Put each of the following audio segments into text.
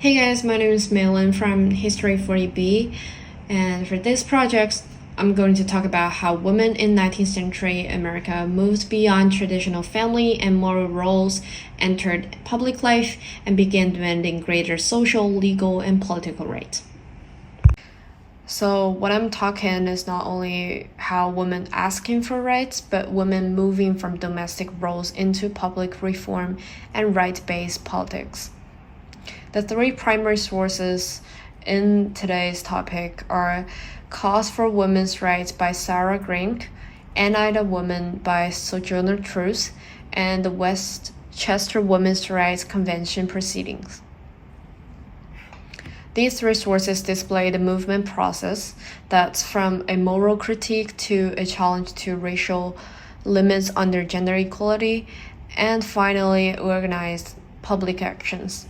Hey guys, my name is Malin from HIS40B, and for this project, I'm going to talk about how women in 19th century America moved beyond traditional family and moral roles, entered public life, and began demanding greater social, legal, and political rights. So what I'm talking is not only how women asking for rights, but women moving from domestic roles into public reform and right-based politics. The three primary sources in today's topic are Cause for Women's Rights by Sarah Grink, Anti the Woman by Sojourner Truth, and the Westchester Women's Rights Convention proceedings. These three sources display the movement process that's from a moral critique to a challenge to racial limits under gender equality, and finally organized public actions.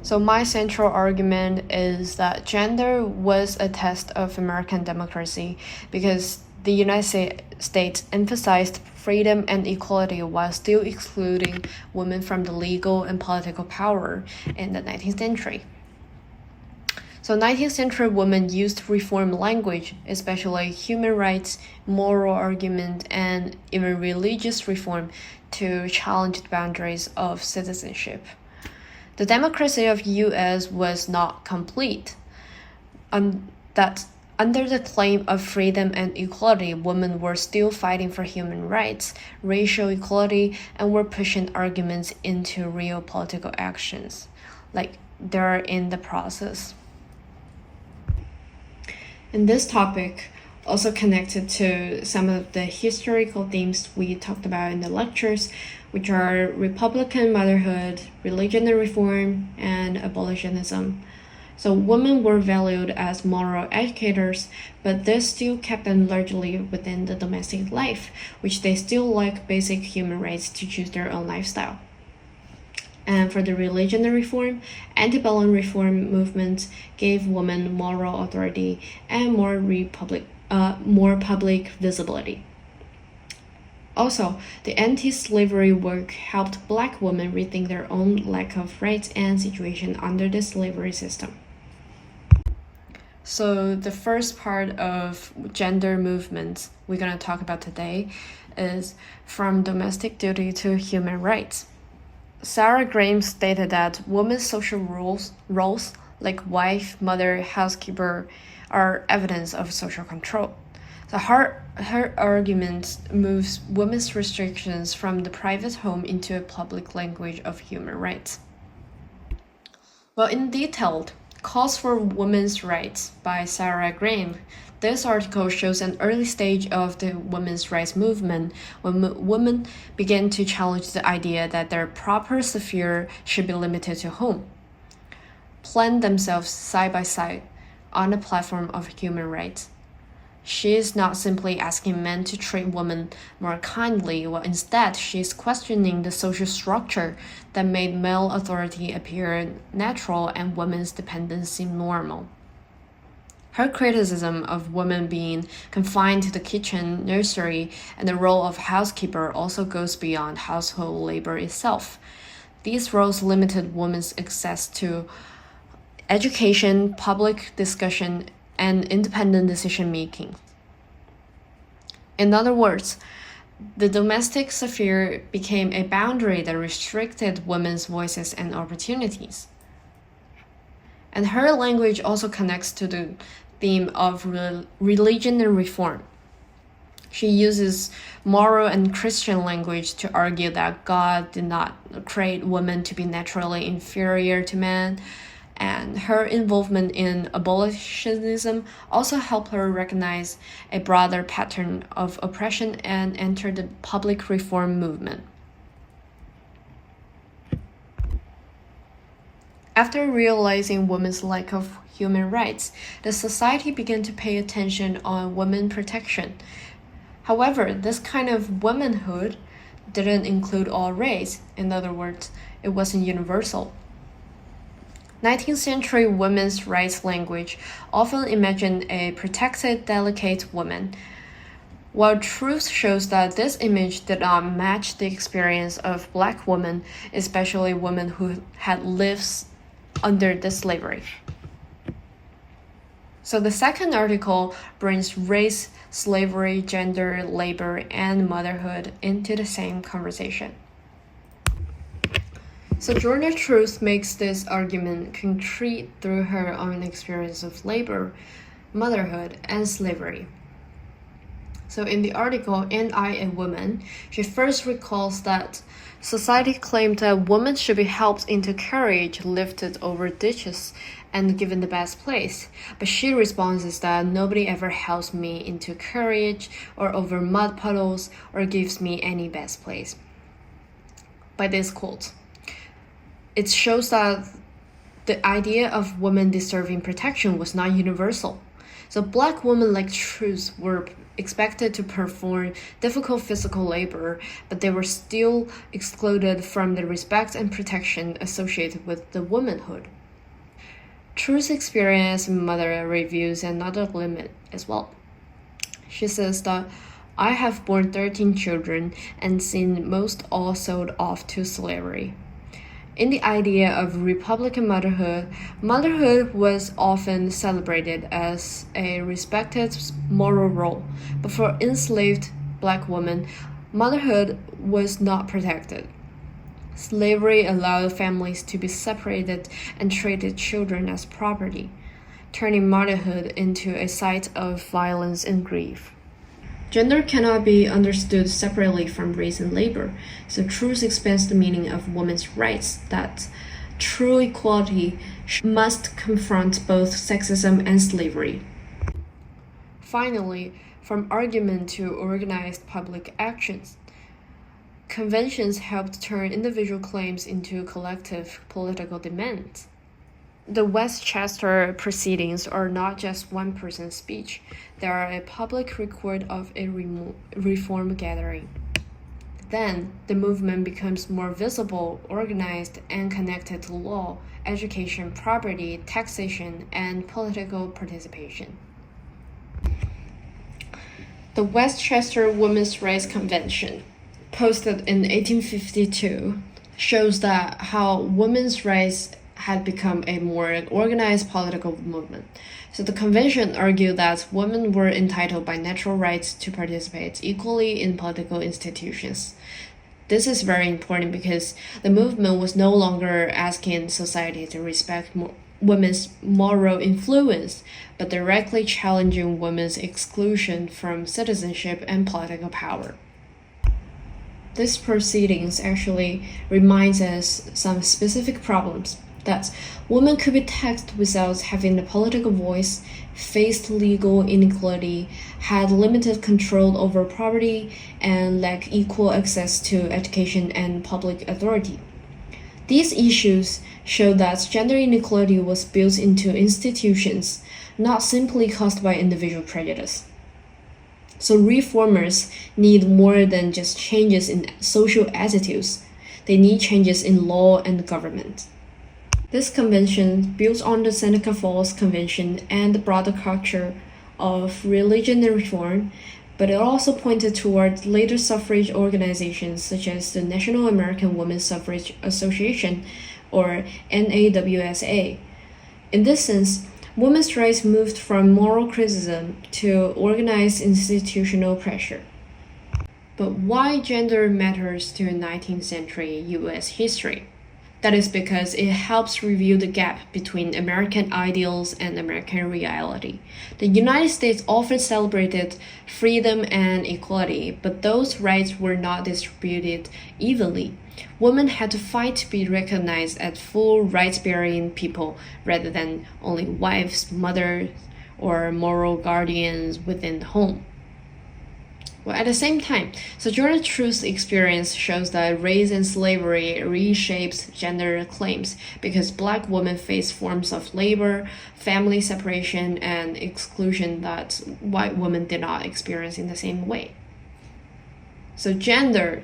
So my central argument is that gender was a test of American democracy because the United States emphasized freedom and equality while still excluding women from the legal and political power in the 19th century. So 19th century women used reform language, especially human rights, moral argument, and even religious reform to challenge the boundaries of citizenship. The democracy of U.S. was not complete. That under the claim of freedom and equality, women were still fighting for human rights, racial equality, and were pushing arguments into real political actions, like they're in the process. And this topic also connected to some of the historical themes we talked about in the lectures, which are Republican motherhood, religion and reform, and abolitionism. So women were valued as moral educators, but this still kept them largely within the domestic life, which they still lack basic human rights to choose their own lifestyle. And for the religion and reform, antebellum reform movements gave women moral authority and more public visibility. Also, the anti-slavery work helped Black women rethink their own lack of rights and situation under the slavery system. So the first part of gender movements we're going to talk about today is from domestic duty to human rights. Sarah Graham stated that women's social roles like wife, mother, housekeeper are evidence of social control. So her argument moves women's restrictions from the private home into a public language of human rights. Well, in detail, Cause for Women's Rights by Sarah Graham. This article shows an early stage of the women's rights movement when women began to challenge the idea that their proper sphere should be limited to home, plant themselves side by side on a platform of human rights. She is not simply asking men to treat women more kindly, while instead she is questioning the social structure that made male authority appear natural and women's dependence seem normal. Her criticism of women being confined to the kitchen, nursery, and the role of housekeeper also goes beyond household labor itself. These roles limited women's access to education, public discussion, and independent decision-making. In other words, the domestic sphere became a boundary that restricted women's voices and opportunities. And her language also connects to the theme of religion and reform. She uses moral and Christian language to argue that God did not create women to be naturally inferior to men, and her involvement in abolitionism also helped her recognize a broader pattern of oppression and enter the public reform movement. After realizing women's lack of human rights, the society began to pay attention on women protection. However, this kind of womanhood didn't include all race. In other words, it wasn't universal. 19th century women's rights language often imagined a protected, delicate woman, while truth shows that this image did not match the experience of Black women, especially women who had lived under the slavery. So the second article brings race, slavery, gender, labor, and motherhood into the same conversation. Sojourner Truth makes this argument concrete through her own experience of labor, motherhood, and slavery. So in the article, "And I, a Woman," she first recalls that society claimed that women should be helped into carriage, lifted over ditches, and given the best place. But she responds that nobody ever helps me into carriage or over mud puddles or gives me any best place. By this quote, it shows that the idea of women deserving protection was not universal. So Black women like Truth were expected to perform difficult physical labor, but they were still excluded from the respect and protection associated with the womanhood. Truth's experience as a mother reveals another limit as well. She says that I have borne 13 children and seen most all sold off to slavery. In the idea of Republican motherhood, motherhood was often celebrated as a respected moral role, but for enslaved Black women, motherhood was not protected. Slavery allowed families to be separated and treated children as property, turning motherhood into a site of violence and grief. Gender cannot be understood separately from race and labor, so Truth expands the meaning of women's rights, that true equality must confront both sexism and slavery. Finally, from argument to organized public actions, conventions helped turn individual claims into collective political demands. The Westchester proceedings are not just one person's speech. They are a public record of a reform gathering. Then, the movement becomes more visible, organized, and connected to law, education, property, taxation, and political participation. The Westchester Women's Rights Convention, posted in 1852, shows that how women's rights had become a more organized political movement. So the convention argued that women were entitled by natural rights to participate equally in political institutions. This is very important because the movement was no longer asking society to respect women's moral influence, but directly challenging women's exclusion from citizenship and political power. This proceedings actually reminds us some specific problems, that women could be taxed without having a political voice, faced legal inequality, had limited control over property, and lacked equal access to education and public authority. These issues show that gender inequality was built into institutions, not simply caused by individual prejudice. So reformers need more than just changes in social attitudes. They need changes in law and government. This convention builds on the Seneca Falls Convention and the broader culture of religion and reform, but it also pointed toward later suffrage organizations such as the National American Women's Suffrage Association, or NAWSA. In this sense, women's rights moved from moral criticism to organized institutional pressure. But why gender matters to 19th century US history? That is because it helps review the gap between American ideals and American reality. The United States often celebrated freedom and equality, but those rights were not distributed evenly. Women had to fight to be recognized as full rights-bearing people rather than only wives, mothers, or moral guardians within the home. Well, at the same time, Sojourner Truth's experience shows that race and slavery reshapes gender claims because Black women face forms of labor, family separation, and exclusion that white women did not experience in the same way. So gender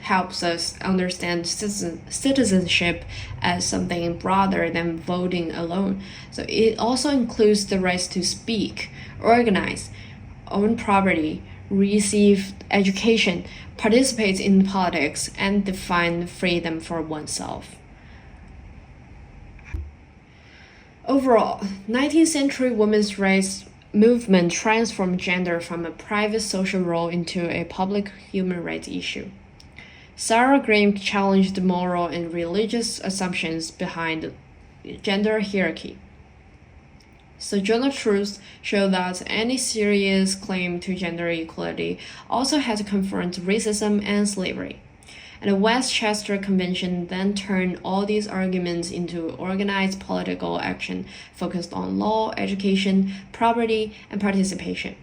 helps us understand citizenship as something broader than voting alone. So it also includes the rights to speak, organize, own property, receive education, participate in politics, and define freedom for oneself. Overall, 19th century women's rights movement transformed gender from a private social role into a public human rights issue. Sarah Graham challenged the moral and religious assumptions behind gender hierarchy. Sojourner Truth showed that any serious claim to gender equality also had to confront racism and slavery. And the Westchester Convention then turned all these arguments into organized political action focused on law, education, property, and participation.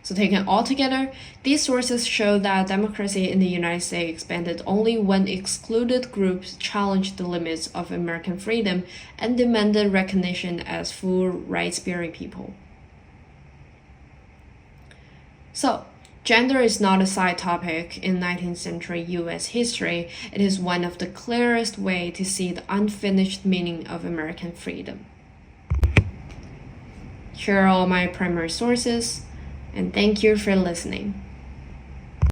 So taken all together, these sources show that democracy in the United States expanded only when excluded groups challenged the limits of American freedom and demanded recognition as full rights-bearing people. So, gender is not a side topic in 19th century US history. It is one of the clearest ways to see the unfinished meaning of American freedom. Here are all my primary sources, and thank you for listening.